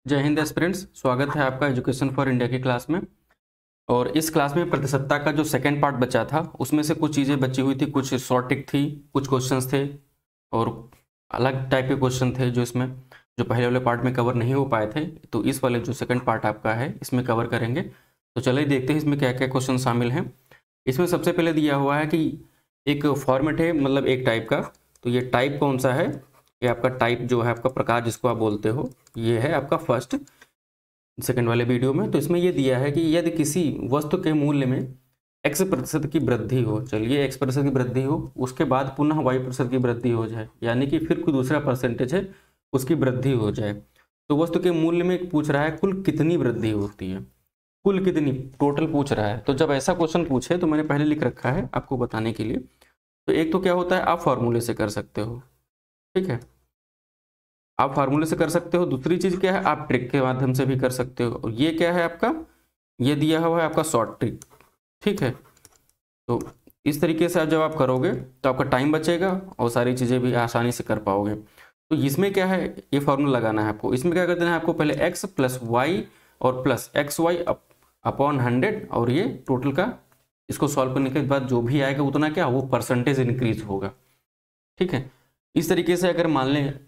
जय हिंद एस्पिरेंट्स, स्वागत है आपका एजुकेशन फॉर इंडिया की क्लास में। और इस क्लास में प्रतिशतता का जो सेकंड पार्ट बचा था उसमें से कुछ चीज़ें बची हुई थी, कुछ शॉर्ट टिक थी, कुछ क्वेश्चंस थे और अलग टाइप के क्वेश्चन थे जो इसमें जो पहले वाले पार्ट में कवर नहीं हो पाए थे। तो इस वाले जो सेकंड पार्ट आपका है इसमें कवर करेंगे। तो चलिए देखते हैं इसमें क्या क्या क्वेश्चन शामिल हैं। इसमें सबसे पहले दिया हुआ है कि एक फॉर्मेट है, मतलब एक टाइप का। तो ये टाइप कौन सा है? ये आपका टाइप जो है, आपका प्रकार जिसको आप बोलते हो, ये है आपका फर्स्ट सेकंड वाले वीडियो में। तो इसमें ये दिया है कि यदि किसी वस्तु के मूल्य में x% की वृद्धि हो, चलिए x% की वृद्धि हो, उसके बाद पुनः y% की वृद्धि हो जाए, यानी कि फिर कोई दूसरा परसेंटेज है उसकी वृद्धि हो जाए, तो वस्तु के मूल्य में पूछ रहा है कुल कितनी वृद्धि होती है, कुल कितनी, टोटल पूछ रहा है। तो जब ऐसा क्वेश्चन पूछे तो मैंने पहले लिख रखा है आपको बताने के लिए। तो एक तो क्या होता है, आप फॉर्मूले से कर सकते हो, ठीक है, आप फार्मूले से कर सकते हो। दूसरी चीज क्या है, आप ट्रिक के माध्यम से भी कर सकते हो। और ये क्या है आपका, ये दिया हुआ है आपका शॉर्ट ट्रिक, ठीक है। तो इस तरीके से जब आप करोगे तो आपका टाइम बचेगा और सारी चीज़ें भी आसानी से कर पाओगे। तो इसमें क्या है, ये फॉर्मूला लगाना है आपको। इसमें क्या करते हैं, आपको पहले x प्लस वाई और प्लस एक्स वाई अपॉन 100, और ये टोटल का इसको सॉल्व करने के बाद जो भी आएगा उतना क्या, वो परसेंटेज इंक्रीज होगा, ठीक है। इस तरीके से अगर मान लें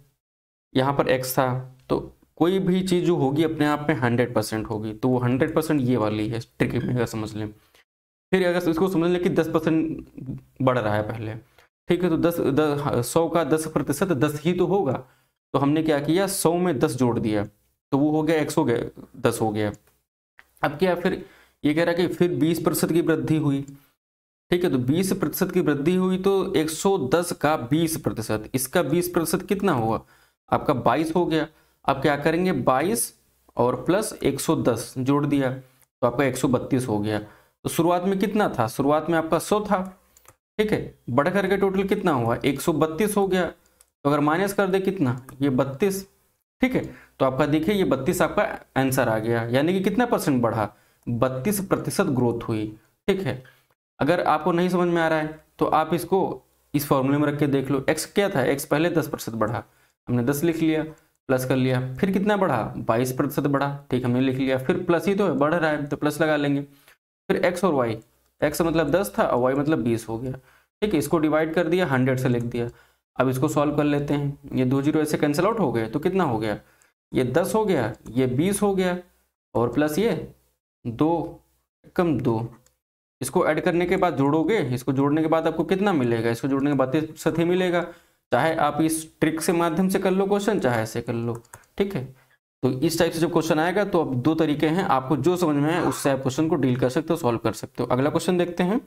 यहाँ पर x था, तो कोई भी चीज़ जो होगी अपने आप में 100% होगी, तो वो 100% ये वाली है, ट्रिक में अगर समझ लें। फिर अगर इसको समझ लें कि 10% बढ़ रहा है पहले, ठीक है, तो 100 का 10%, 10 ही तो होगा। तो हमने क्या किया, 100 में 10 जोड़ दिया, तो वो हो गया 100 10 हो गया। अब क्या, फिर ये कह रहा है कि फिर 20% की वृद्धि हुई, ठीक है। तो 20% की वृद्धि हुई तो 110 का 20%, इसका 20% कितना हुआ, आपका 22 हो गया। अब क्या करेंगे, 22 और प्लस 110 जोड़ दिया तो आपका 132 हो गया। तो शुरुआत में कितना था, शुरुआत में आपका 100 था, ठीक है, बढ़ करके टोटल कितना हुआ, 132 हो गया। तो अगर माइनस कर दे कितना, ये 32, ठीक है। तो आपका देखिए ये 32 आपका आंसर आ गया, यानी कि कितना परसेंट बढ़ा, 32% ग्रोथ हुई, ठीक है। अगर आपको नहीं समझ में आ रहा है तो आप इसको इस फॉर्मूले में रख के देख लो। एक्स क्या था, एक्स पहले 10% बढ़ा, हमने 10 लिख लिया, प्लस कर लिया, फिर कितना बढ़ा, 22% बढ़ा, ठीक, हमने लिख लिया, फिर प्लस ही तो है, बढ़ रहा है तो प्लस लगा लेंगे। फिर एक्स और वाई, एक्स मतलब 10 था और वाई मतलब 20 हो गया, ठीक है। इसको डिवाइड कर दिया, 100 से लिख दिया। अब इसको सॉल्व कर लेते हैं, ये 2 जीरो ऐसे कैंसिल आउट हो गए, तो कितना हो गया, ये 10 हो गया, ये 20 हो गया, और प्लस ये 2 कम 2, इसको ऐड करने के बाद जोड़ोगे, इसको जोड़ने के बाद आपको कितना मिलेगा, इसको जोड़ने के बाद 32% ही मिलेगा। चाहे आप इस ट्रिक से माध्यम से कर लो क्वेश्चन, चाहे ऐसे कर लो, ठीक है। तो इस टाइप से जब क्वेश्चन आएगा तो अब दो तरीके हैं, आपको जो समझ में आए उससे आप क्वेश्चन को डील कर सकते हो, सॉल्व कर सकते हो। अगला क्वेश्चन देखते हैं।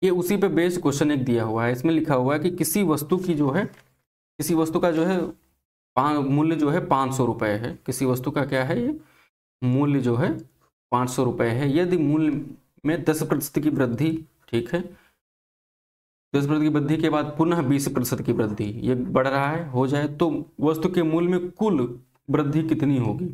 ये उसी पे बेस्ड क्वेश्चन एक दिया हुआ है, इसमें लिखा हुआ है कि किसी वस्तु की जो है, किसी वस्तु का जो है मूल्य जो है 500 रुपये है। किसी वस्तु का क्या है, ये मूल्य जो है 500 रुपये है। यदि मूल्य में 10% की वृद्धि, ठीक है, 10% की वृद्धि के बाद पुनः 20% की वृद्धि, ये बढ़ रहा है, हो जाए, तो वस्तु के मूल्य में कुल वृद्धि कितनी होगी,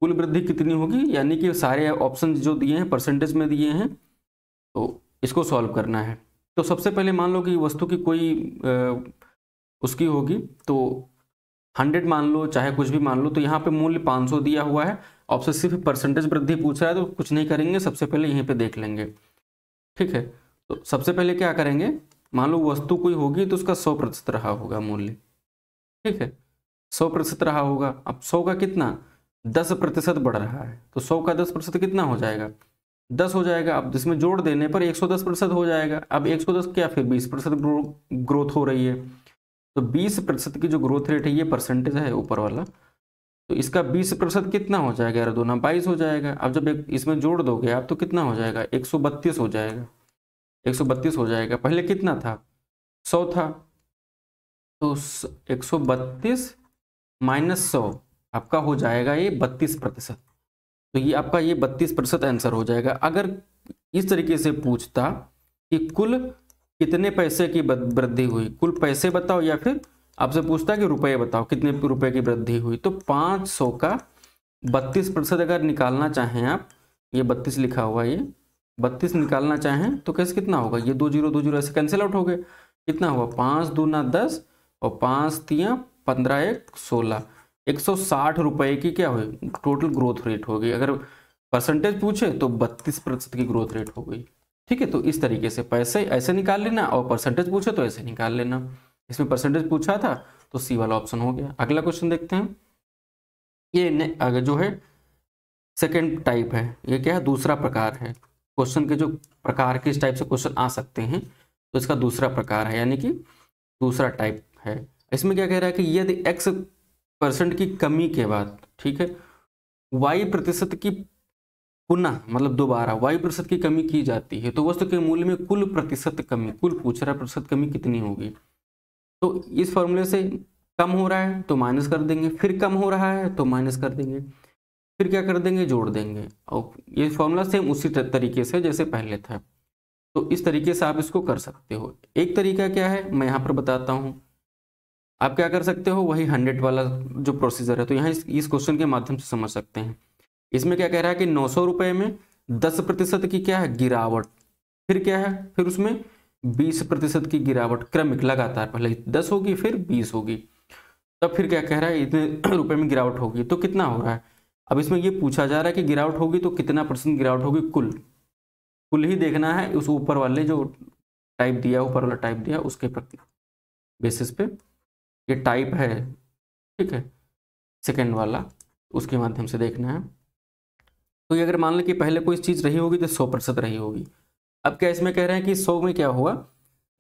कुल वृद्धि कितनी होगी, यानी कि सारे ऑप्शन जो दिए हैं परसेंटेज में दिए हैं, तो इसको सॉल्व करना है। तो सबसे पहले मान लो कि वस्तु की कोई उसकी होगी, तो 100 मान लो, चाहे कुछ भी मान लो। तो यहाँ पे मूल्य 500 दिया हुआ है, ऑप्शन सिर्फ परसेंटेज वृद्धि पूछ रहा है, तो कुछ नहीं करेंगे, सबसे पहले यहीं पे देख लेंगे, ठीक है। तो सबसे पहले क्या करेंगे, मान लो वस्तु कोई होगी तो उसका 100% रहा होगा मूल्य, ठीक है, 100% रहा होगा। अब 100 का कितना, 10% बढ़ रहा है, तो 100 का 10% कितना हो जाएगा, 10 हो जाएगा। अब जिसमें जोड़ देने पर 110% हो जाएगा। अब 110 क्या, फिर 20% ग्रोथ हो रही है, तो 20% की जो ग्रोथ रेट है, ये परसेंटेज है ऊपर वाला, तो इसका 20% कितना हो जाएगा, यार दोनों 22 हो जाएगा। अब जब इसमें जोड़ दोगे आप तो कितना हो जाएगा, 132 हो जाएगा, 132 हो जाएगा। पहले कितना था, 100 था, तो 132 माइनस 100 आपका हो जाएगा ये 32%। तो ये आपका ये 32% आंसर हो जाएगा। अगर इस तरीके से पूछता कि कुल कितने पैसे की वृद्धि हुई, कुल पैसे बताओ, या फिर आपसे पूछता कि रुपए बताओ कितने रुपए की वृद्धि हुई, तो 500 का 32% अगर निकालना चाहें आप, ये 32 लिखा हुआ है, ये 32 निकालना चाहें तो कैसे, कितना होगा, ये 2 जीरो ऐसे कैंसिल आउट हो गए, कितना हुआ, 5 दूना 10 और 5 तियाँ 15 1 16, 160 रुपए की क्या हुई टोटल ग्रोथ रेट होगी। अगर परसेंटेज पूछे तो 32% की ग्रोथ रेट हो गई। ठीक है, तो इस तरीके से पैसे ऐसे निकाल लेना और परसेंटेज पूछे तो ऐसे निकाल लेना। इसमें परसेंटेज पूछा था तो सी वाला ऑप्शन हो गया। अगला क्वेश्चन देखते हैं। ये अगर जो है सेकेंड टाइप है, ये क्या है दूसरा प्रकार है। क्वेश्चन के जो प्रकार किस टाइप से क्वेश्चन आ सकते हैं तो इसका दूसरा प्रकार है, यानी कि दूसरा टाइप है। इसमें क्या कह रहा है कि यदि x% की कमी के बाद, ठीक है, y% की पुनः मतलब दोबारा y% की कमी की जाती है तो वस्तु के मूल्य में कुल प्रतिशत कमी, कुल पूछ रहा है प्रतिशत कमी कितनी होगी। तो इस फॉर्मूले से कम हो रहा है तो माइनस कर देंगे, फिर कम हो रहा है तो माइनस कर देंगे, फिर क्या कर देंगे जोड़ देंगे। और ये फॉर्मूला सेम उसी तरीके से जैसे पहले था। तो इस तरीके से आप इसको कर सकते हो। एक तरीका क्या है मैं यहाँ पर बताता हूँ। आप क्या कर सकते हो, वही 100 वाला जो प्रोसीजर है, तो यहाँ इस क्वेश्चन के माध्यम से समझ सकते हैं। इसमें क्या कह रहा है कि 900 रुपये में 10% की क्या है गिरावट, फिर क्या है, फिर उसमें 20% की गिरावट क्रमिक लगातार, पहले 10 होगी फिर 20 होगी, तब फिर क्या कह रहा है इतने रुपए में गिरावट होगी तो कितना हो रहा है। अब इसमें ये पूछा जा रहा है कि गिरावट होगी तो कितना % गिरावट होगी, कुल कुल ही देखना है। उस ऊपर वाले जो टाइप दिया, ऊपर वाला टाइप दिया उसके बेसिस पे ये टाइप है, ठीक है, सेकेंड वाला, उसके माध्यम से देखना है। तो ये अगर मान लें कि पहले कोई चीज़ रही होगी तो 100% रही होगी। अब क्या इसमें कह रहे हैं कि 100 में क्या हुआ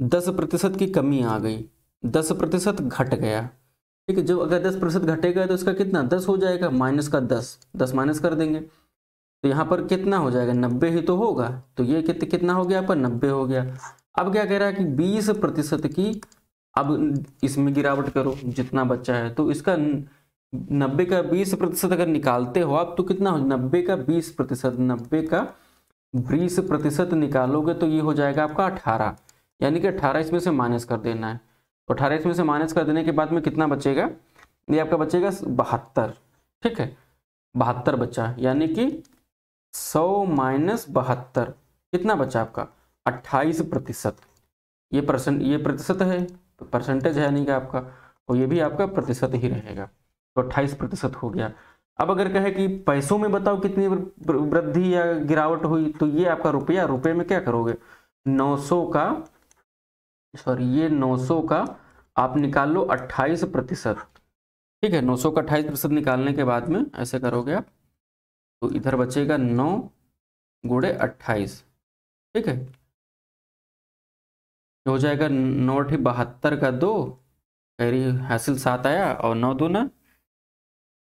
10% की कमी आ गई, 10% घट गया। ठीक है, जब अगर 10% घटेगा तो इसका कितना 10 हो जाएगा, माइनस का 10 माइनस कर देंगे तो यहाँ पर कितना हो जाएगा 90 ही तो होगा। तो ये कितना हो गया आपका 90 हो गया। अब क्या कह रहा है कि 20% की अब इसमें गिरावट करो जितना बच्चा है, तो इसका 90 का 20% अगर निकालते हो आप तो कितना हो 90 का 20%, 90 का 20% निकालोगे तो ये हो जाएगा आपका 18, यानी कि 18 इसमें से माइनस कर देना है। तो 18 इसमें से माइनस कर देने के बाद में कितना बचेगा, ये आपका बचेगा 72। ठीक है, 72 बचा, यानी कि 100 माइनस 72 कितना बचा आपका 28%। ये प्रतिशत है, परसेंटेज है नहीं कि आपका, और ये भी आपका प्रतिशत ही रहेगा, तो 28% हो गया। अब अगर कहे कि पैसों में बताओ कितनी वृद्धि या गिरावट हुई, तो ये आपका रुपया, रुपये में क्या करोगे 900 का, सॉरी ये 900 का आप निकाल लो 28%। ठीक है, 900 का 28% निकालने के बाद में ऐसे करोगे आप तो इधर बचेगा 9 गुणे 28। ठीक है, हो जाएगा 9 72 का 2, कैरी हासिल 7 आया, और 9 दूना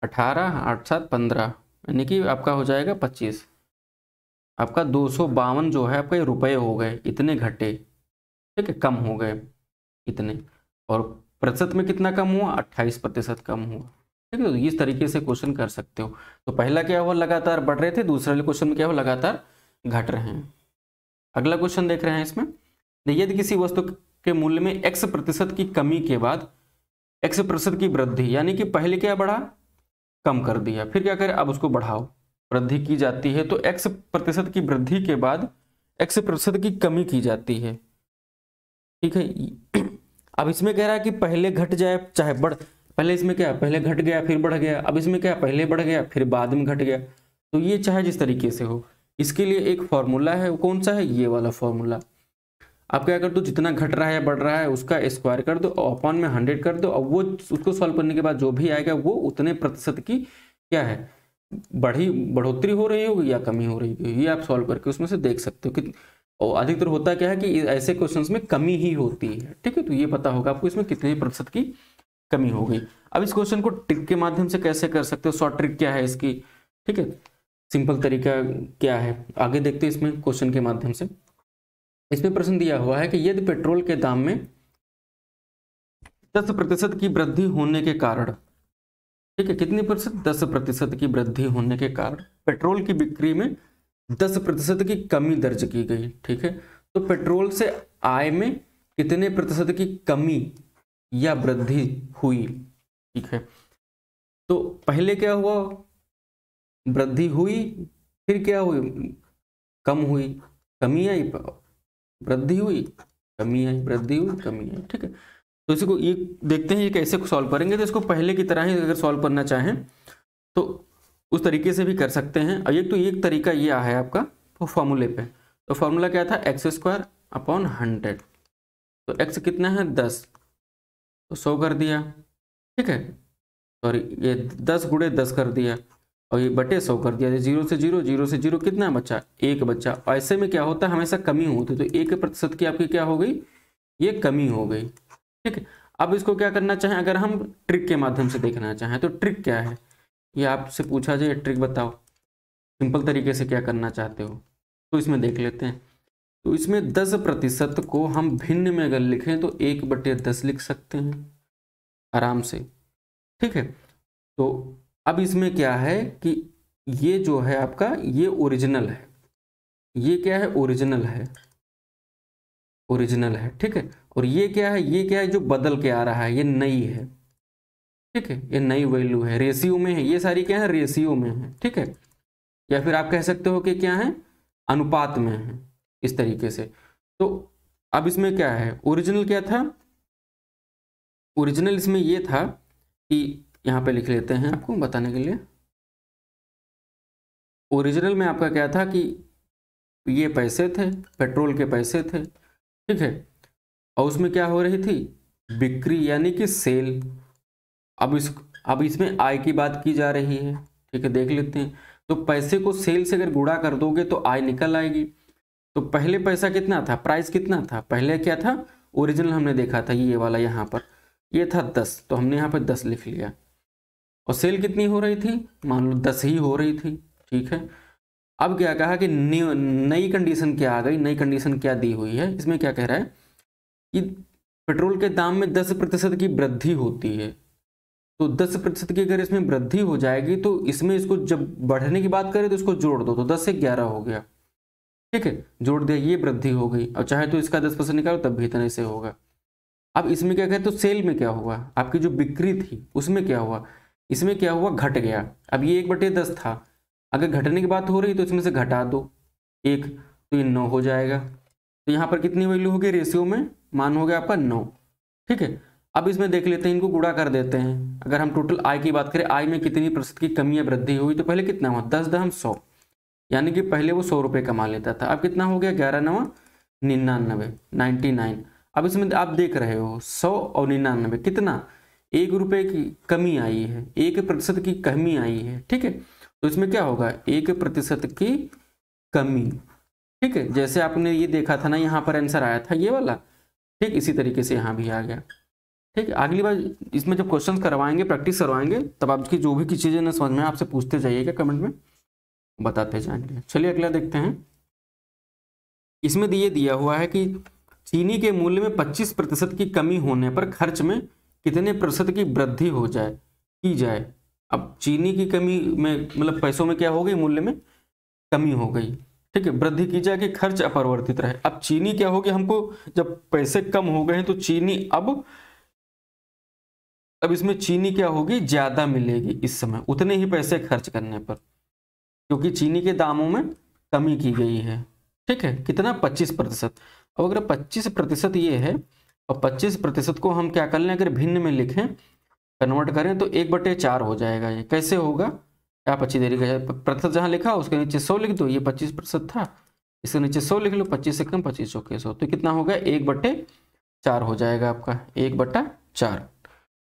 18, 8 7 15, यानी कि आपका हो जाएगा 25। आपका 252 जो है आपका ये रुपये हो गए, इतने घटे। ठीक है, कम हो गए इतने, और प्रतिशत में कितना कम हुआ 28% कम हुआ। ठीक है, तो इस तरीके से क्वेश्चन कर सकते हो। तो पहला क्या हुआ लगातार बढ़ रहे थे, दूसरे वाले क्वेश्चन में क्या हुआ लगातार घट रहे हैं। अगला क्वेश्चन देख रहे हैं। इसमें यदि किसी वस्तु के मूल्य में x% की कमी के बाद x% की वृद्धि, यानी कि पहले क्या बढ़ा कम कर दिया, फिर क्या करें अब उसको बढ़ाओ, वृद्धि की जाती है, तो x% की वृद्धि के बाद x% की कमी की जाती है। ठीक है, अब इसमें कह रहा है कि पहले घट जाए चाहे बढ़, पहले इसमें क्या पहले घट गया फिर बढ़ गया, अब इसमें क्या पहले बढ़ गया फिर बाद में घट गया। तो ये चाहे जिस तरीके से हो, इसके लिए एक फॉर्मूला है, कौन सा है ये वाला फॉर्मूला। आप क्या कर दो जितना घट रहा है बढ़ रहा है उसका स्क्वायर कर दो, अपॉन में 100 कर दो, और वो उसको सॉल्व करने के बाद जो भी आएगा वो उतने प्रतिशत की क्या है बढ़ोतरी हो रही होगी या कमी हो रही होगी, ये आप सॉल्व करके उसमें से देख सकते हो कि, और अधिकतर होता क्या है कि ऐसे क्वेश्चंस में कमी ही होती है। ठीक है, तो ये पता होगा आपको इसमें कितने प्रतिशत की कमी हो गई। अब इस क्वेश्चन को ट्रिक के माध्यम से कैसे कर सकते हो, शॉर्ट ट्रिक क्या है इसकी। ठीक है, सिंपल तरीका क्या है आगे देखते हैं इसमें क्वेश्चन के माध्यम से। इसमें प्रश्न दिया हुआ है कि यदि पेट्रोल के दाम में 10% की वृद्धि होने के कारण, ठीक है कितनी प्रतिशत 10% की वृद्धि होने के कारण पेट्रोल की बिक्री में 10% की कमी दर्ज की गई। ठीक है, तो पेट्रोल से आय में कितने प्रतिशत की कमी या वृद्धि हुई। ठीक है, तो पहले क्या हुआ वृद्धि हुई, फिर क्या हुई कम हुई, कमी आई, वृद्धि हुई कमी आई, वृद्धि हुई कमी आई। ठीक है, तो इसी को ये देखते हैं ये कैसे सॉल्व करेंगे। तो इसको पहले की तरह ही अगर सॉल्व करना चाहें तो उस तरीके से भी कर सकते हैं। और एक तरीका ये है आपका तो फॉर्मूले पे। तो फॉर्मूला क्या था, x² अपॉन 100। तो x कितना है 10, तो 100 कर दिया, ठीक है। सॉरी ये 10 गुणे 10 कर दिया और ये बटे 100 कर दिया। 0 से 0, 0 से 0 कितना बचा, 1 बचा। ऐसे में क्या होता है हमेशा कमी होती है, तो 1% की आपकी क्या हो गई, ये कमी हो गई, ठीक है। अब इसको क्या करना चाहें, अगर हम ट्रिक के माध्यम से देखना चाहें तो ट्रिक क्या है, ये आपसे पूछा जाए ट्रिक बताओ, सिंपल तरीके से क्या करना चाहते हो, तो इसमें देख लेते हैं। तो इसमें 10% को हम भिन्न में अगर लिखें तो 1/10 लिख सकते हैं आराम से, ठीक है। तो अब इसमें क्या है कि ये जो है आपका ये ओरिजिनल है, ये क्या है ओरिजिनल है, ओरिजिनल है, ठीक है। और ये क्या है जो बदल के आ रहा है, ये नई है, ठीक है, ये नई वैल्यू है, रेशियो में है, ये सारी क्या है रेशियो में है, ठीक है। या फिर आप कह सकते हो कि क्या है अनुपात में है, इस तरीके से। तो अब इसमें क्या है, ओरिजिनल क्या था, ओरिजिनल इसमें ये था कि यहाँ पे लिख लेते हैं आपको बताने के लिए। ओरिजिनल में आपका क्या था कि ये पैसे थे, पेट्रोल के पैसे थे, ठीक है। और उसमें क्या हो रही थी, बिक्री यानी कि सेल। अब इसमें आय की बात की जा रही है, ठीक है, देख लेते हैं। तो पैसे को सेल से अगर गुणा कर दोगे तो आय निकल आएगी। तो पहले पैसा कितना था, प्राइस कितना था, पहले क्या था ओरिजिनल हमने देखा था ये वाला, यहाँ पर ये था 10, तो हमने यहाँ पर 10 लिख लिया। और सेल कितनी हो रही थी, मान लो 10 ही हो रही थी, ठीक है। अब क्या कहा कि नई कंडीशन क्या आ गई, नई कंडीशन क्या दी हुई है, इसमें क्या कह रहा है कि पेट्रोल के दाम में 10% की वृद्धि होती है। तो 10% की अगर इसमें वृद्धि हो जाएगी तो इसमें इसको जब बढ़ने की बात करें तो इसको जोड़ दो, तो 10 से 11 हो गया, ठीक है, जोड़ दिया, ये वृद्धि हो गई। और चाहे तो इसका 10% निकालो तब भी इतने से होगा। अब इसमें क्या कहते, तो सेल में क्या हुआ, आपकी जो बिक्री थी उसमें क्या हुआ, इसमें क्या हुआ घट गया। अब ये 1/10 था, अगर घटने की बात हो रही तो इसमें से घटा दो 1, तो ये 9 हो जाएगा। तो यहाँ पर कितनी वैल्यू होगी, रेशियो में मान हो गया आपका 9, ठीक है। अब इसमें देख लेते हैं, इनको गुणा कर देते हैं। अगर हम टोटल आय की बात करें, आय में कितनी प्रतिशत की कमी या वृद्धि हुई, तो पहले कितना हुआ 10 100, यानी कि पहले वो 100 रुपये कमा लेता था, अब कितना हो गया 11 9 99 99। अब इसमें आप देख रहे हो 100 और 99 कितना, 1 रुपये की कमी आई है, 1% की कमी आई है, ठीक है। तो इसमें क्या होगा 1% की कमी, ठीक है। जैसे आपने ये देखा था ना, यहाँ पर आंसर आया था ये वाला, ठीक, इसी तरीके से यहाँ भी आ गया, ठीक है। अगली बार इसमें जब क्वेश्चन करवाएंगे, प्रैक्टिस करवाएंगे, तब आपकी जो भी की चीज़ें ना समझ में आपसे पूछते जाइएगा, कमेंट में बताते जाएंगे। चलिए अगला देखते हैं। इसमें ये दिया हुआ है कि चीनी के मूल्य में 25% की कमी होने पर खर्च में कितने प्रतिशत की वृद्धि हो जाए की जाए। अब चीनी की कमी में मतलब पैसों में क्या हो गई, मूल्य में कमी हो गई, ठीक है, वृद्धि की जाए कि खर्च अपरिवर्तित रहे। अब चीनी क्या होगी, हमको जब पैसे कम हो गए हैं तो चीनी अब इसमें चीनी क्या होगी, ज्यादा मिलेगी इस समय उतने ही पैसे खर्च करने पर, क्योंकि चीनी के दामों में कमी की गई है, ठीक है। कितना 25%। अब अगर 25% ये है और 25% को हम क्या कर लें, अगर भिन्न में लिखें कन्वर्ट करें तो 1/4 हो जाएगा। ये कैसे होगा, आप अच्छी देरी का प्रतिशत जहाँ लिखा उसके नीचे 100 लिख दो, ये 25% था, इसके नीचे 100 लिख लो, 25 से कम 25 चौके 100, तो कितना होगा 1/4 हो जाएगा आपका, 1/4,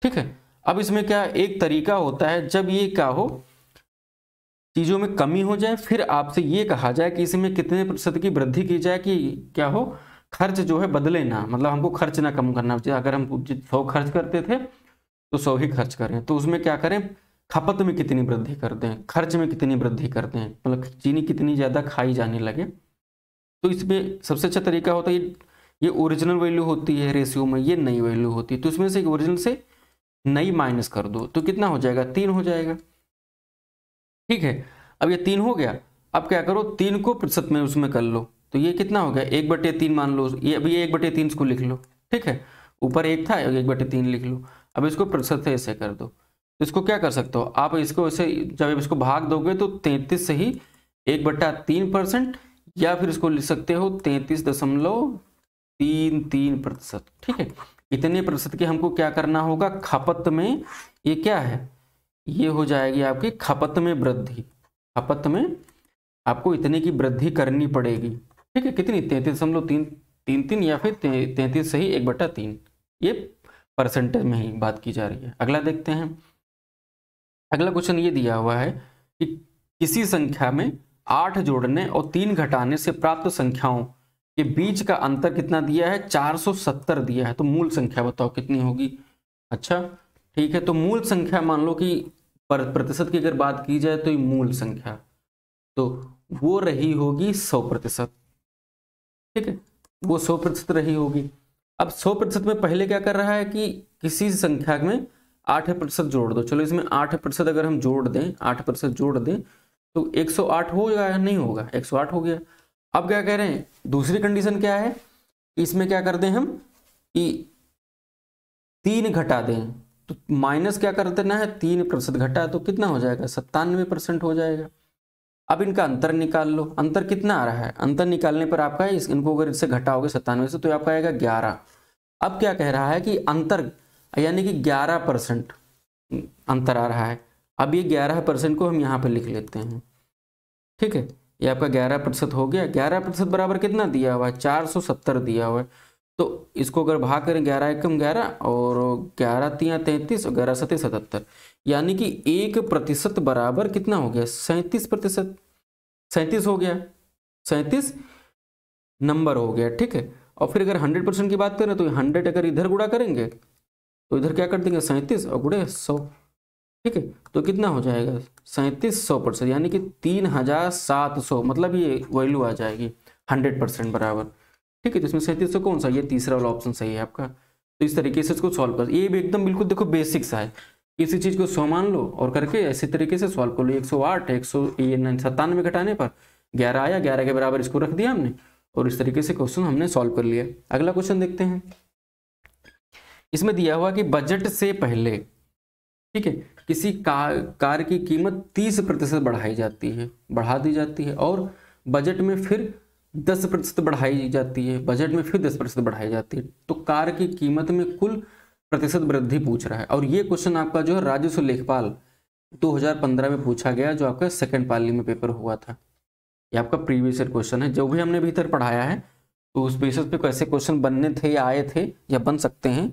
ठीक है। अब इसमें क्या एक तरीका होता है, जब ये क्या हो चीजों में कमी हो जाए, फिर आपसे ये कहा जाए कि इसमें कितने प्रतिशत की वृद्धि की जाए कि क्या हो खर्च जो है बदले ना, मतलब हमको खर्च ना कम करना चाहिए। अगर हम 100 खर्च करते थे तो 100 ही खर्च करें, तो उसमें क्या करें खपत में कितनी वृद्धि कर दें, खर्च में कितनी वृद्धि कर दें, मतलब चीनी कितनी ज़्यादा खाई जाने लगे। तो इसमें सबसे अच्छा तरीका होता है ये ओरिजिनल वैल्यू होती है रेशियो में, ये नई वैल्यू होती है, तो इसमें से ओरिजिनल से नई माइनस कर दो तो कितना हो जाएगा 3 हो जाएगा, ठीक है। अब ये 3 हो गया, अब क्या करो 3 को प्रतिशत में उसमें कर लो, तो ये कितना हो गया 1/3 मान लो, ये अभी 1/3 इसको लिख लो, ठीक है, ऊपर 1 था 1/3 लिख लो। अब इसको प्रतिशत से ऐसे कर दो, तो इसको क्या कर सकते हो आप, इसको ऐसे जब इसको भाग दोगे तो 33 से ही 1/3%, या फिर इसको लिख सकते हो 33.33%, ठीक है। इतने प्रतिशत की हमको क्या करना होगा, खपत में, ये क्या है, ये हो जाएगी आपकी खपत में वृद्धि। खपत में आपको इतने की वृद्धि करनी पड़ेगी, ठीक है। कितनी, 33.33 या फिर 33 सही 1/3, ये परसेंटेज में ही बात की जा रही है। अगला देखते हैं। अगला क्वेश्चन ये दिया हुआ है कि किसी संख्या में 8 जोड़ने और 3 घटाने से प्राप्त संख्याओं के बीच का अंतर कितना दिया है, 470 दिया है। तो मूल संख्या बताओ कितनी होगी। अच्छा ठीक है, तो मूल संख्या मान लो कि प्रतिशत की अगर बात की जाए तो ये मूल संख्या, तो वो रही होगी 100%, ठीक है, वो 100% रही होगी। अब 100% में पहले क्या कर रहा है कि किसी संख्या में 8% जोड़ दो। चलो इसमें 8% अगर हम जोड़ दें, 8% जोड़ दें तो 108 होगा या नहीं होगा, 108 हो गया। अब क्या कह रहे हैं, दूसरी कंडीशन क्या है, इसमें क्या कर दें हम कि 3 घटा दें, तो माइनस क्या कर देना है, 3% घटा तो कितना हो जाएगा, 97% हो जाएगा। अब इनका अंतर निकाल लो, अंतर कितना आ रहा है, अंतर निकालने पर आपका इनको अगर इससे घटाओगे 97 से तो आपका आएगा 11। अब क्या कह रहा है कि अंतर यानी कि 11% अंतर आ रहा है। अब ये 11% को हम यहाँ पे लिख लेते हैं, ठीक है, ये आपका 11% हो गया। 11% बराबर कितना दिया हुआ है, 470 दिया हुआ है। तो इसको अगर भाग करें, 11 एकम 11 और 11 तिया 33 और 11 सत्ते 77, यानी कि 1% बराबर कितना हो गया, 37%, 37 हो गया, 37 नंबर हो गया, ठीक है। और फिर अगर 100% की बात करें तो 100 अगर इधर गुणा करेंगे तो इधर क्या कर देंगे, 37 और गुणे 100, ठीक है, तो कितना हो जाएगा 3700%, यानी कि 3700, मतलब ये वैल्यू आ जाएगी 100% बराबर, ठीक है। तो इसमें 3700 कौन सा, ये तीसरा वाला ऑप्शन सही है आपका। तो इस तरीके से इसको सॉल्व कर, ये भी एकदम बिल्कुल देखो बेसिक सा है, किसी चीज को 100 मान लो और करके ऐसे तरीके से सॉल्व कर लो। 108 197 घटाने पर 11 आया, 11 के बराबर इसको रख दिया हमने और इस तरीके से क्वेश्चन हमने सॉल्व कर लिया। अगला क्वेश्चन देखते हैं। इसमें दिया हुआ कि बजट से पहले, ठीक है, किसी कार की कीमत 30% बढ़ाई जाती है, बढ़ा दी जाती है, और बजट में फिर 10% बढ़ाई जाती है, बजट में फिर 10% बढ़ाई जाती है। तो कार की कीमत में कुल प्रतिशत वृद्धि पूछ रहा है। और ये क्वेश्चन आपका जो है राजस्व लेखपाल 2015 में पूछा गया, जो आपका सेकंड पाली में पेपर हुआ था। ये आपका प्रीवियस ईयर क्वेश्चन है, जो भी हमने भीतर पढ़ाया है तो उस बेसिस पे कैसे क्वेश्चन बनने थे या आए थे या बन सकते हैं,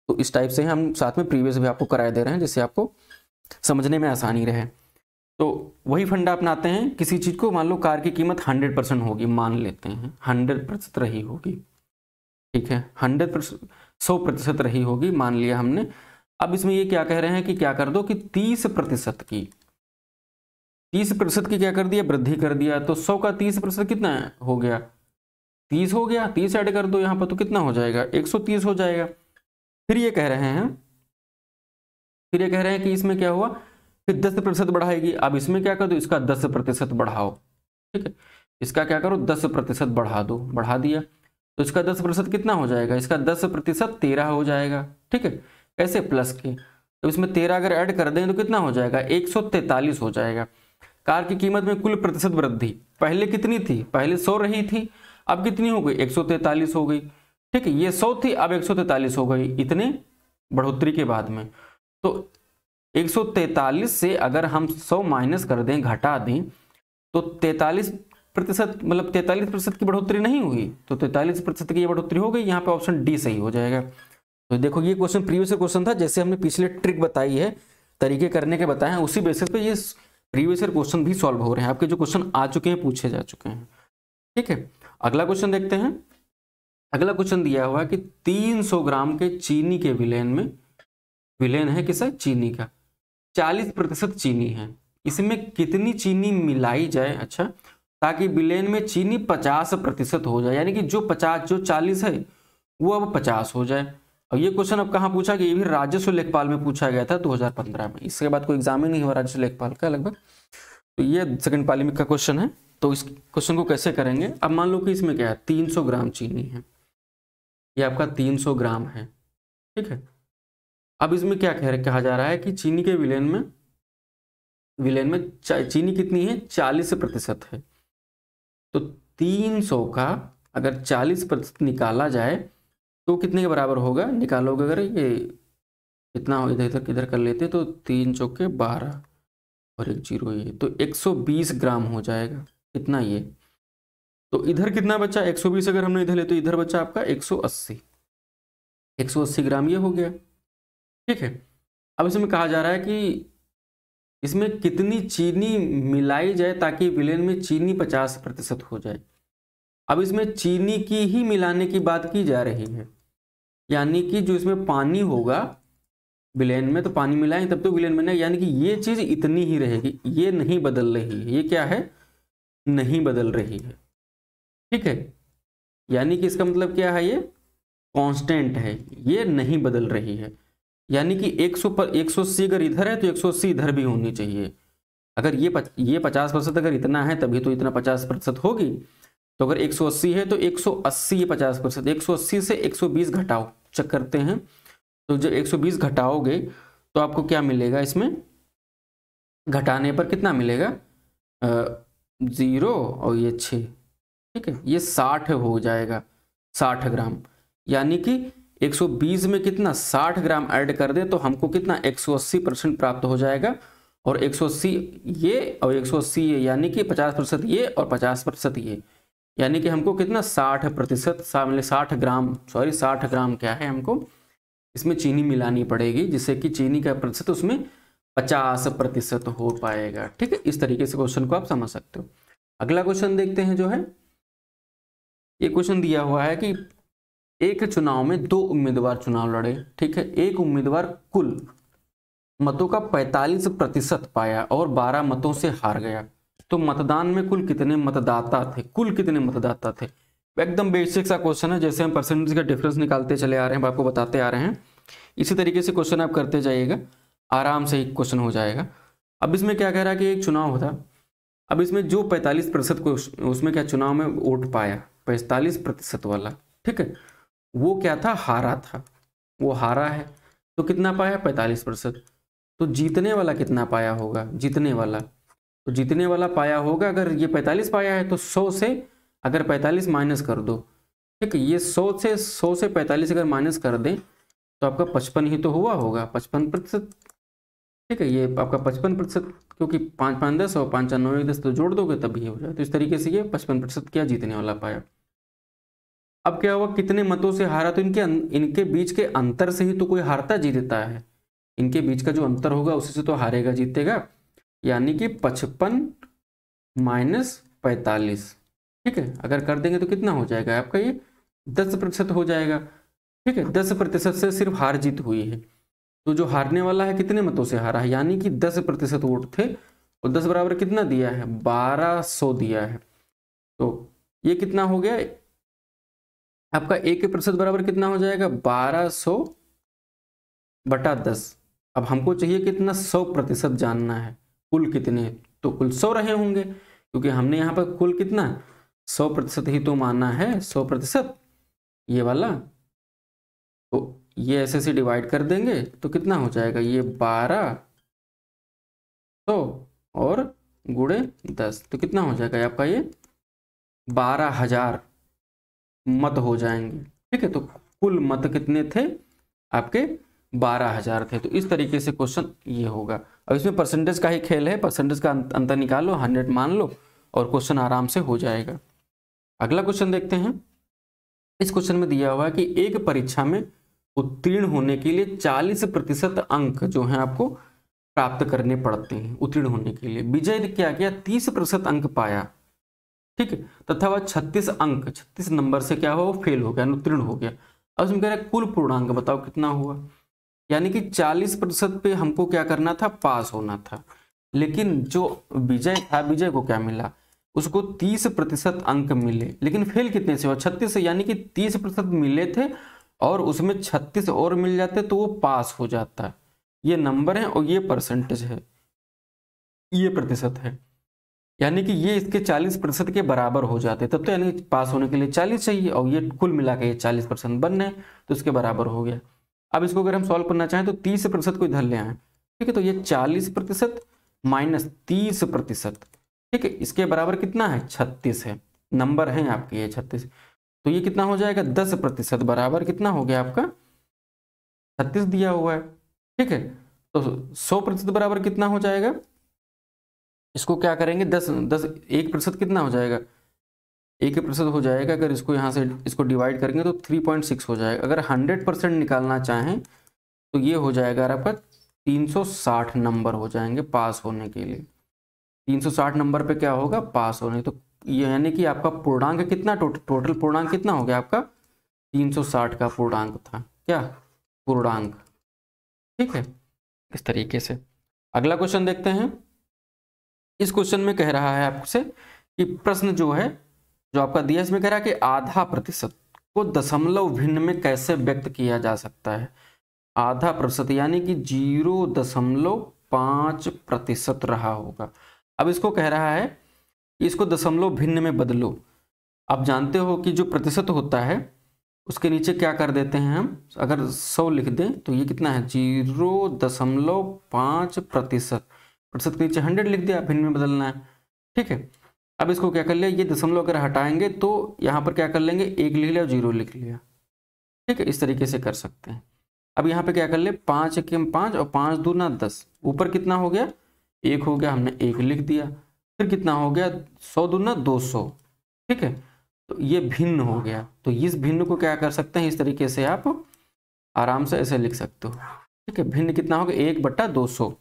तो इस टाइप से हम साथ में प्रीवियस भी आपको कराए दे रहे हैं, जिससे आपको समझने में आसानी रहे। तो वही फंडा अपनाते हैं, किसी चीज को मान लो कार की कीमत 100% होगी, मान लेते हैं 100% रही होगी, ठीक है, 100% रही होगी, मान लिया हमने। अब इसमें ये क्या कह रहे हैं कि क्या कर दो कि 30% की क्या कर दिया, वृद्धि कर दिया। तो 100 का 30% कितना हो गया, 30 हो गया, 30 ऐड कर दो यहाँ पर तो कितना हो जाएगा, 130 हो जाएगा। फिर ये कह रहे हैं कि इसमें क्या हुआ, फिर 10% बढ़ाएगी। अब इसमें क्या कर दो, इसका 10% बढ़ाओ, ठीक है, इसका क्या करो 10% बढ़ा दो, बढ़ा दिया तो इसका 10% कितना हो जाएगा, इसका 10% 13 हो जाएगा, ठीक है, कैसे प्लस के, तो इसमें 13 अगर ऐड कर दें तो कितना हो जाएगा, 143 हो जाएगा। कार की कीमत में कुल प्रतिशत वृद्धि पहले कितनी थी, पहले 100 रही थी, अब कितनी हो गई, 143 हो गई, ठीक है, ये 100 थी अब 143 हो गई, इतने बढ़ोतरी के बाद में। तो 143 से अगर हम 100 माइनस कर दें, घटा दें, तो 43% मतलब 43% की बढ़ोतरी नहीं हुई, तो 43% की ये बढ़ोतरी हो गई। यहाँ पे ऑप्शन डी सही हो जाएगा। तो देखो ये क्वेश्चन प्रीवियस क्वेश्चन था, जैसे हमने पिछले ट्रिक बताई है, तरीके करने के बताए हैं, उसी बेसिस पे ये प्रीवियस क्वेश्चन भी सॉल्व हो रहे हैं, आपके जो क्वेश्चन आ चुके हैं, पूछे जा चुके हैं, ठीक है। अगला क्वेश्चन देखते हैं। अगला क्वेश्चन दिया हुआ है कि 300 ग्राम के चीनी के विलेन में, विलेन है किसा, चीनी का, 40% चीनी है, इसमें कितनी चीनी मिलाई जाए, अच्छा, ताकि विलेन में चीनी 50% हो जाए, यानी कि जो 40 है वो अब 50 हो जाए। और ये क्वेश्चन अब कहाँ पूछा गया, ये भी राजस्व लेखपाल में पूछा गया था 2015 में, इसके बाद कोई एग्जाम ही नहीं हुआ राजस्व लेखपाल का लगभग। तो ये सेकंड पाली में का क्वेश्चन है। तो इस क्वेश्चन को कैसे करेंगे, अब मान लो कि इसमें क्या है, 300 ग्राम चीनी है, ये आपका 300 ग्राम है, ठीक है। अब इसमें क्या कहा जा रहा है कि चीनी के विलेन में चीनी कितनी है, 40% है। तो 300 का अगर 40% निकाला जाए तो कितने के बराबर होगा, निकालोगे अगर ये इतना हो, इधर इधर किधर कर लेते तो 3 चौके 12 और 1 जीरो, ये तो 120 ग्राम हो जाएगा। कितना ये, तो इधर कितना बचा 120, अगर हमने इधर ले तो इधर बचा आपका 180 ग्राम ये हो गया। ठीक है, अब इसमें कहा जा रहा है कि इसमें कितनी चीनी मिलाई जाए ताकि विलेन में चीनी 50% हो जाए। अब इसमें चीनी की ही मिलाने की बात की जा रही है, यानी कि जो इसमें पानी होगा विलेन में, तो पानी मिलाएं तब तो विलेन बनेगा, यानी कि ये चीज इतनी ही रहेगी, ये नहीं बदल रही है। ये क्या है, नहीं बदल रही है। ठीक है, यानी कि इसका मतलब क्या है, ये कांस्टेंट है, ये नहीं बदल रही है। यानी कि 100 पर 180 अगर इधर है तो 180 इधर भी होनी चाहिए। अगर ये 50% अगर इतना है तभी तो इतना 50% होगी। तो अगर 180 है तो 180 ये 50%, 180 से 120 घटाओ, चेक करते हैं। तो जब 120 घटाओगे तो आपको क्या मिलेगा, इसमें घटाने पर कितना मिलेगा, 0 और ये 6। ठीक है, ये 60 हो जाएगा, 60 ग्राम। यानी कि 120 में कितना 60 ग्राम ऐड कर दे तो हमको कितना 180% प्राप्त हो जाएगा। और 180 ये और 180 ये, यानी कि 50% ये और 50% ये, यानी कि हमको कितना 60%, 60 ग्राम, सॉरी 60 ग्राम क्या है, हमको इसमें चीनी मिलानी पड़ेगी, जिससे कि चीनी का प्रतिशत उसमें 50% हो पाएगा। ठीक है, इस तरीके से क्वेश्चन को आप समझ सकते हो। अगला क्वेश्चन देखते हैं, जो है ये क्वेश्चन दिया हुआ है कि एक चुनाव में 2 उम्मीदवार चुनाव लड़े। ठीक है, एक उम्मीदवार कुल मतों का 45% पाया और 12 मतों से हार गया। तो मतदान में कुल कितने मतदाता थे, कुल कितने मतदाता थे। एकदम बेसिक सा क्वेश्चन है, जैसे हम परसेंटेज का डिफरेंस निकालते चले आ रहे हैं, आपको बताते आ रहे हैं, इसी तरीके से क्वेश्चन आप करते जाइएगा, आराम से ही क्वेश्चन हो जाएगा। अब इसमें क्या कह रहा है कि एक चुनाव होता, अब इसमें जो 45% को उसमें क्या चुनाव में वोट पाया 45% वाला, ठीक है, वो क्या था, हारा था, वो हारा है। तो कितना पाया 45%। तो जीतने वाला कितना पाया होगा, जीतने वाला, तो जीतने वाला पाया होगा, अगर ये 45 पाया है तो 100 से अगर 45 माइनस कर दो, ठीक है, ये 100 से 45 अगर माइनस कर दें तो आपका 55 ही तो हुआ होगा, 55%। ठीक है, ये आपका 55%, क्योंकि 5 5 10 और 5 9 10 तो जोड़ दोगे तब ये हो जाए। तो इस तरीके से ये 55% क्या जीतने वाला पाया। अब क्या हुआ, कितने मतों से हारा, तो इनके बीच के अंतर से ही तो कोई हारता जीतता है, इनके बीच का जो अंतर होगा उसी से तो हारेगा जीतेगा। यानी कि 55 माइनस 45, ठीक है, अगर कर देंगे तो कितना हो जाएगा आपका, ये 10% हो जाएगा। ठीक है, 10% से सिर्फ हार जीत हुई है। तो जो हारने वाला है कितने मतों से हारा है, यानी कि 10% वोट थे, और 10 बराबर कितना दिया है, 1200 दिया है। तो ये कितना हो गया आपका, 1% बराबर कितना हो जाएगा, 1200 बटा 10। अब हमको चाहिए कितना, 100% जानना है, कुल कितने, तो कुल 100 रहे होंगे, क्योंकि हमने यहाँ पर कुल कितना 100% ही तो माना है, 100% ये वाला। तो ये ऐसे से डिवाइड कर देंगे तो कितना हो जाएगा, ये 1200 और गुणे 10, तो कितना हो जाएगा आपका, ये 12,000 मत हो जाएंगे। ठीक है, तो कुल मत कितने थे आपके, 12,000 थे। तो इस तरीके से क्वेश्चन ये होगा। अब इसमें परसेंटेज का ही खेल है, परसेंटेज का अंतर निकालो, 100 मान लो और क्वेश्चन आराम से हो जाएगा। अगला क्वेश्चन देखते हैं। इस क्वेश्चन में दिया हुआ है कि एक परीक्षा में उत्तीर्ण होने के लिए 40% अंक जो हैं आपको प्राप्त करने पड़ते हैं उत्तीर्ण होने के लिए। विजय ने क्या किया, 30% अंक पाया, ठीक है, तथा वह 36 नंबर से क्या हुआ, वो फेल हो गया, उत्तीर्ण हो गया। अब इसमें कह रहा है कुल पूर्णांक बताओ कितना हुआ, यानी कि 40% पे हमको क्या करना था, पास होना था। लेकिन जो विजय था, विजय को क्या मिला, उसको 30% अंक मिले, लेकिन फेल कितने से हुआ, 36 से, यानी कि 30% मिले थे और उसमें 36 और मिल जाते तो वो पास हो जाता। ये नंबर है और ये परसेंटेज है, ये प्रतिशत है, यानी कि ये इसके 40% के बराबर हो जाते, तब तो यानी पास होने के लिए 40 चाहिए, और ये कुल मिला के 40% बन रहे हैं तो इसके बराबर हो गया। अब इसको अगर हम सॉल्व करना चाहें तो 30% को इधर ले आए, ठीक है, तो ये 40% माइनस 30%, ठीक है, इसके बराबर कितना है, 36 है, नंबर है आपके ये 36। तो ये कितना हो जाएगा 10% बराबर कितना हो गया आपका 36 दिया हुआ है। ठीक है, तो 100% बराबर कितना हो जाएगा, इसको क्या करेंगे 1% कितना हो जाएगा, 1% हो जाएगा। अगर इसको यहाँ से इसको डिवाइड करेंगे तो 3.6 हो जाएगा। अगर 100% निकालना चाहें तो ये हो जाएगा आपका 360 नंबर हो जाएंगे पास होने के लिए। 360 नंबर पे क्या होगा पास होने, तो ये यानी कि आपका पूर्णांक कितना, टोटल पूर्णांक कितना हो गया आपका 360 का पूर्णांक था, क्या पूर्णांक। ठीक है, इस तरीके से। अगला क्वेश्चन देखते हैं। इस क्वेश्चन में कह रहा है आपसे कि प्रश्न जो है जो आपका दिया इसमें कह रहा है कि आधा प्रतिशत को दशमलव भिन्न में कैसे व्यक्त किया जा सकता है। आधा प्रतिशत यानी कि 0.5% रहा होगा। अब इसको कह रहा है कि इसको दशमलव भिन्न में बदलो। आप जानते हो कि जो प्रतिशत होता है उसके नीचे क्या कर देते हैं हम, अगर 100 लिख दें तो ये कितना है 0.5%। प्रतिशत के नीचे 100 लिख दिया, भिन्न में बदलना है। ठीक है, अब इसको क्या कर लिया, ये दशमलव अगर हटाएंगे तो यहाँ पर क्या कर लेंगे 1 लिख लिया और 0 लिख लिया। ठीक है, इस तरीके से कर सकते हैं। अब यहाँ पे क्या कर ले 5 1 5 और 5 दूना 10, ऊपर कितना हो गया 1 हो गया, हमने 1 लिख दिया। फिर कितना हो गया 100 दूना 200। ठीक है, तो ये भिन्न हो गया। तो इस भिन्न को क्या कर सकते हैं, इस तरीके से आप आराम से ऐसे लिख सकते हो। ठीक है, भिन्न कितना हो गया 1/200।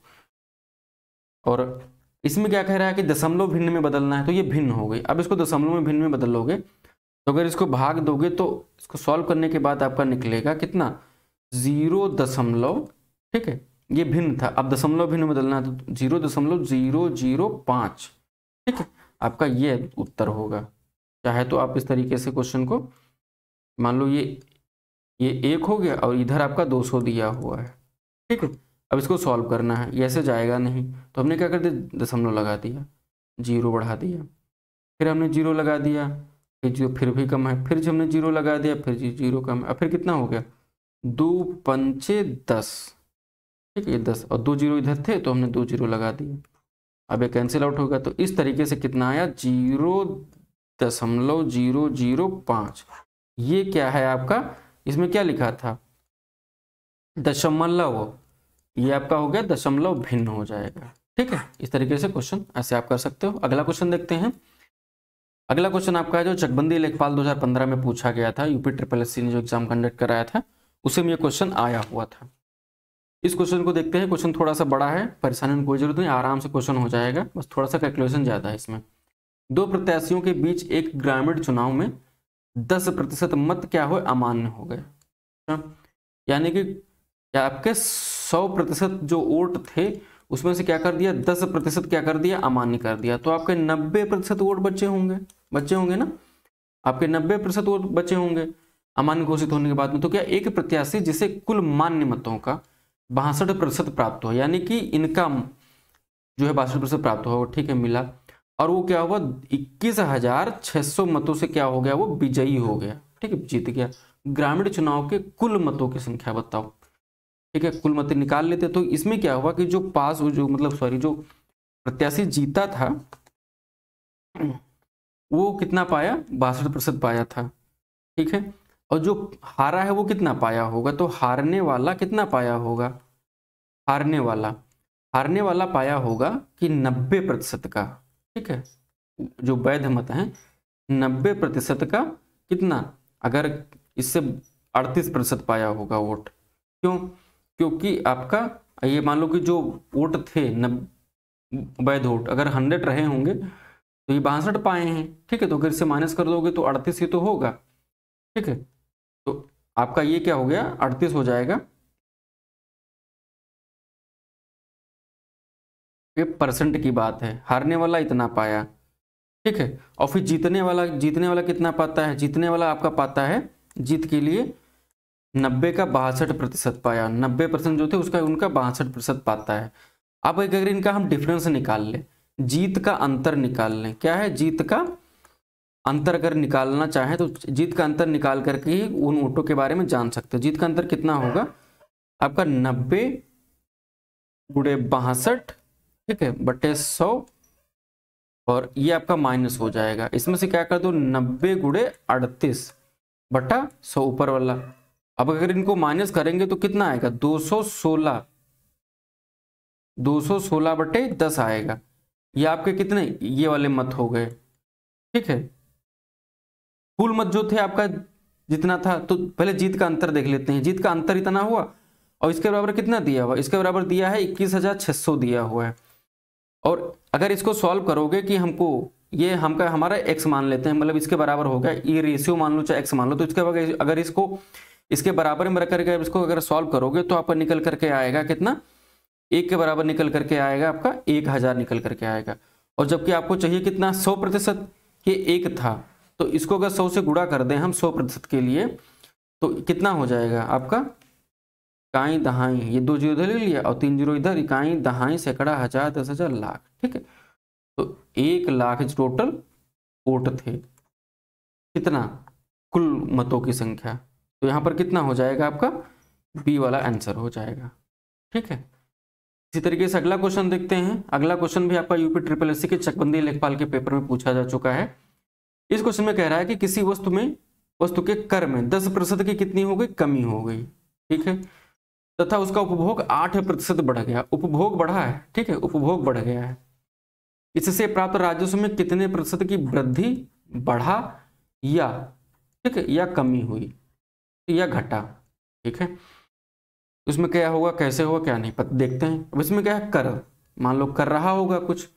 और इसमें क्या कह रहा है कि दशमलव भिन्न में बदलना है, तो ये भिन्न हो गई। अब इसको दशमलव में भिन्न में बदलोगे तो अगर इसको भाग दोगे तो इसको सॉल्व करने के बाद आपका निकलेगा कितना 0. ठीक है, ये भिन्न था, अब दशमलव भिन्न में बदलना है तो 0.005। ठीक है, आपका ये उत्तर होगा। चाहे तो आप इस तरीके से क्वेश्चन को मान लो ये 1 हो गया और इधर आपका 200 दिया हुआ है। ठीक है, अब इसको सॉल्व करना है, ये ऐसे जाएगा नहीं, तो हमने क्या कर दिया दशमलव लगा दिया, 0 बढ़ा दिया, फिर हमने 0 लगा दिया, फिर 0 फिर भी कम है, फिर हमने 0 लगा दिया, फिर 0 कम है, अब फिर कितना हो गया 2 पंचे 10। ठीक है, 10 और 2 0 इधर थे तो हमने 2 0 लगा दिए, अब ये कैंसिल आउट होगा। तो इस तरीके से कितना आया 0.005। ये क्या है आपका, इसमें क्या लिखा था दशमलव, ये आपका हो गया दशमलव भिन्न हो जाएगा। ठीक है, इस तरीके से क्वेश्चन ऐसे आप कर सकते हो। अगला क्वेश्चन देखते हैं। अगला क्वेश्चन आपका है जो चकबंदी लेखपाल 2015 में पूछा गया था, यूपी SSC ने जो एग्जाम कंडक्ट कराया था उसी में ये क्वेश्चन आया हुआ था। इस क्वेश्चन को देखते हैं। क्वेश्चन थोड़ा सा बड़ा है, परेशानी में कोई जरूरत नहीं, आराम से क्वेश्चन हो जाएगा, बस थोड़ा सा कैलकुलेशन ज्यादा है इसमें। 2 प्रत्याशियों के बीच एक ग्रामीण चुनाव में 10% मत क्या हो अमान्य हो गए। यानी कि आपके 100% जो वोट थे उसमें से क्या कर दिया 10% क्या कर दिया अमान्य कर दिया, तो आपके 90% वोट बचे होंगे ना, आपके 90% वोट बचे होंगे अमान्य घोषित होने के बाद में। तो क्या एक प्रत्याशी जिसे कुल मान्य मतों का 62% प्राप्त हो, यानी कि इनका जो है 62% प्राप्त हो, ठीक है मिला, और वो क्या हुआ 21,600 मतों से क्या हो गया वो विजयी हो गया। ठीक है, जीत गया। ग्रामीण चुनाव के कुल मतों की संख्या बताओ। ठीक है, कुल मत निकाल लेते, तो इसमें क्या हुआ कि जो पास जो जो प्रत्याशी जीता था वो कितना पाया 62% पाया था। ठीक है, और जो हारा है वो कितना पाया होगा, तो हारने वाला कितना पाया होगा, हारने वाला पाया होगा कि 90% का। ठीक है, जो वैध मत है 90% का कितना, अगर इससे 38% पाया होगा वोट। क्यों, क्योंकि आपका ये मान लो कि जो वोट थे वैध वोट अगर 100 रहे होंगे तो ये 62 पाए हैं। ठीक है, तो अगर इससे माइनस कर दोगे तो 38 ही तो होगा। ठीक है, तो आपका ये क्या हो गया 38 हो जाएगा। ये परसेंट की बात है, हारने वाला इतना पाया। ठीक है, और फिर जीतने वाला कितना पाता है, जीतने वाला आपका पाता है जीत के लिए 90 का 62% पाया, 90% जो थे उसका उनका 62% पाता है। अब अगर इनका हम डिफरेंस निकाल लें, जीत का अंतर निकाल लें, क्या है जीत का अंतर अगर निकालना चाहें तो जीत का अंतर निकाल करके ही उन वोटों के बारे में जान सकते हो। जीत का अंतर कितना होगा आपका 90 गुणे 62, ठीक है, बटे 100, और ये आपका माइनस हो जाएगा। इसमें से क्या कर दो 90 गुणे 38, बटा 100 ऊपर वाला। अब अगर इनको माइनस करेंगे तो कितना आएगा, 216 बटे 10 आएगा। ये आपके कितने, ये वाले मत हो गए, ठीक है। कुल मत जो थे आपका जितना था, तो पहले जीत का अंतर देख लेते हैं। जीत का अंतर इतना हुआ और इसके बराबर कितना दिया हुआ, इसके बराबर दिया है 21,600 दिया हुआ है। और अगर इसको सॉल्व करोगे कि हमको ये हमारा x मान लेते हैं, मतलब इसके बराबर हो गया, ये रेशियो मान लो चाहे x मान लो, तो इसके बगैर अगर इसको इसके बराबर में रख करके इसको अगर सॉल्व करोगे तो आपका निकल करके आएगा कितना, 1 के बराबर निकल करके आएगा आपका 1000 निकल करके आएगा। और जबकि आपको चाहिए कितना, 100%, ये 1 था, तो इसको अगर 100 से गुणा कर दें हम 100% के लिए, तो कितना हो जाएगा आपका, इकाई दहाई, ये 2 जीरो इधर ले लिया और 3 जीरो इधर, इकाई दहाई सैकड़ा हजार 10,000 लाख, ठीक है। तो 1 लाख टोटल वोट थे, कितना, कुल मतों की संख्या। तो यहाँ पर कितना हो जाएगा आपका, बी वाला आंसर हो जाएगा, ठीक है। इसी तरीके से अगला क्वेश्चन देखते हैं। अगला क्वेश्चन भी आपका यूपी ट्रिपल एससी के चकबंदी लेखपाल के पेपर में पूछा जा चुका है। इस क्वेश्चन में कह रहा है कि किसी वस्तु के कर में 10% की कितनी हो गई, कमी हो गई, ठीक है, तथा उसका उपभोग 8% बढ़ गया। उपभोग बढ़ा है, ठीक है, उपभोग बढ़ गया है। इससे प्राप्त राजस्व में कितने प्रतिशत की वृद्धि, बढ़ा या, ठीक है, या कमी हुई या घटा, ठीक है। उसमें क्या होगा, कैसे होगा, क्या नहीं पता, देखते हैं। अब इसमें क्या है, कर, मान लो कर रहा होगा कुछ,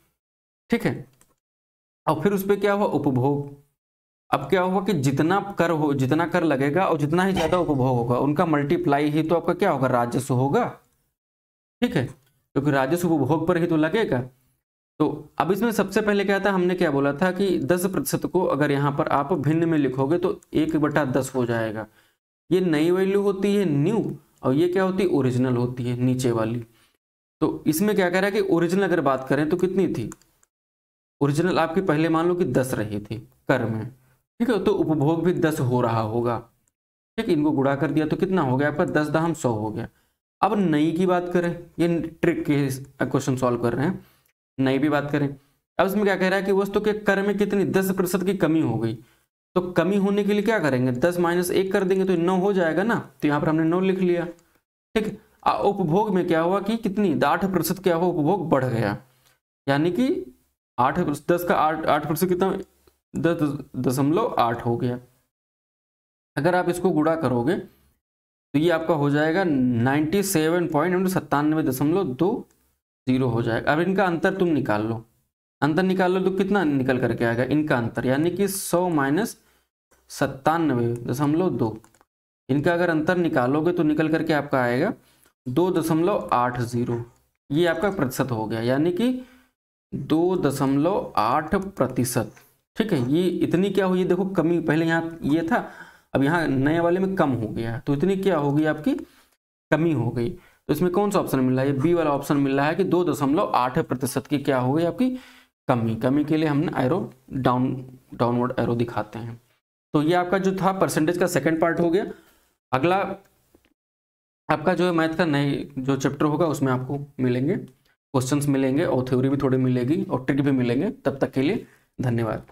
ठीक है, और फिर उस पर क्या हुआ, उपभोग। अब क्या होगा कि जितना कर लगेगा और जितना ही ज्यादा उपभोग होगा, उनका मल्टीप्लाई ही तो आपका क्या होगा, राजस्व होगा, ठीक है, क्योंकि राजस्व उपभोग पर ही तो लगेगा। तो अब इसमें सबसे पहले क्या था, हमने क्या बोला था कि 10% को अगर यहाँ पर आप भिन्न में लिखोगे तो 1/10 हो जाएगा। ये नई वैल्यू होती है न्यू, और ये क्या होती है, ओरिजिनल होती है नीचे वाली। तो इसमें क्या कह रहा है कि ओरिजिनल अगर बात करें तो कितनी थी, ओरिजिनल आपकी पहले मान लो कि 10 रही थी कर में, ठीक है, तो उपभोग भी 10 हो रहा होगा, ठीक है। इनको गुणा कर दिया तो कितना हो गया आपका, 10 दहम 100 हो गया। अब नई की बात करें, ये ट्रिक के क्वेश्चन सॉल्व कर रहे हैं, नई भी बात करें। अब इसमें क्या कह रहा है कि वस्तु के कर में कितनी 10% की कमी हो गई। तो कमी होने के लिए क्या करेंगे, 10 - 1 कर देंगे तो 9 हो जाएगा ना, तो यहाँ पर हमने 9 लिख लिया, ठीक है। उपभोग में क्या हुआ कि कितनी 8% क्या हुआ, उपभोग बढ़ गया, यानी कि 8%, 10 का 8% कितना, 10.8 हो गया। अगर आप इसको गुणा करोगे तो ये आपका हो जाएगा 97.9720 हो जाएगा। अब इनका अंतर तुम निकाल लो, अंतर निकाल लो तो कितना निकल करके आएगा इनका अंतर, यानी कि 100 - 97.2। इनका अगर अंतर निकालोगे तो निकल करके आपका आएगा 2.80। ये आपका प्रतिशत हो गया, यानी कि 2.8%, ठीक है। ये इतनी क्या हुई, देखो कमी, पहले यहाँ ये था, अब यहाँ नए वाले में कम हो गया, तो इतनी क्या होगी आपकी, कमी हो गई। तो इसमें कौन सा ऑप्शन मिल रहा है, ये बी वाला ऑप्शन मिल रहा है कि 2.8% की क्या हो गई आपकी कमी। कमी के लिए हमने एरो डाउनवर्ड एरो दिखाते हैं। तो ये आपका जो था परसेंटेज का सेकंड पार्ट हो गया। अगला आपका जो है मैथ का नए जो चैप्टर होगा उसमें आपको मिलेंगे क्वेश्चंस मिलेंगे और थ्योरी भी थोड़ी मिलेगी और ट्रिक भी मिलेंगे। तब तक के लिए धन्यवाद।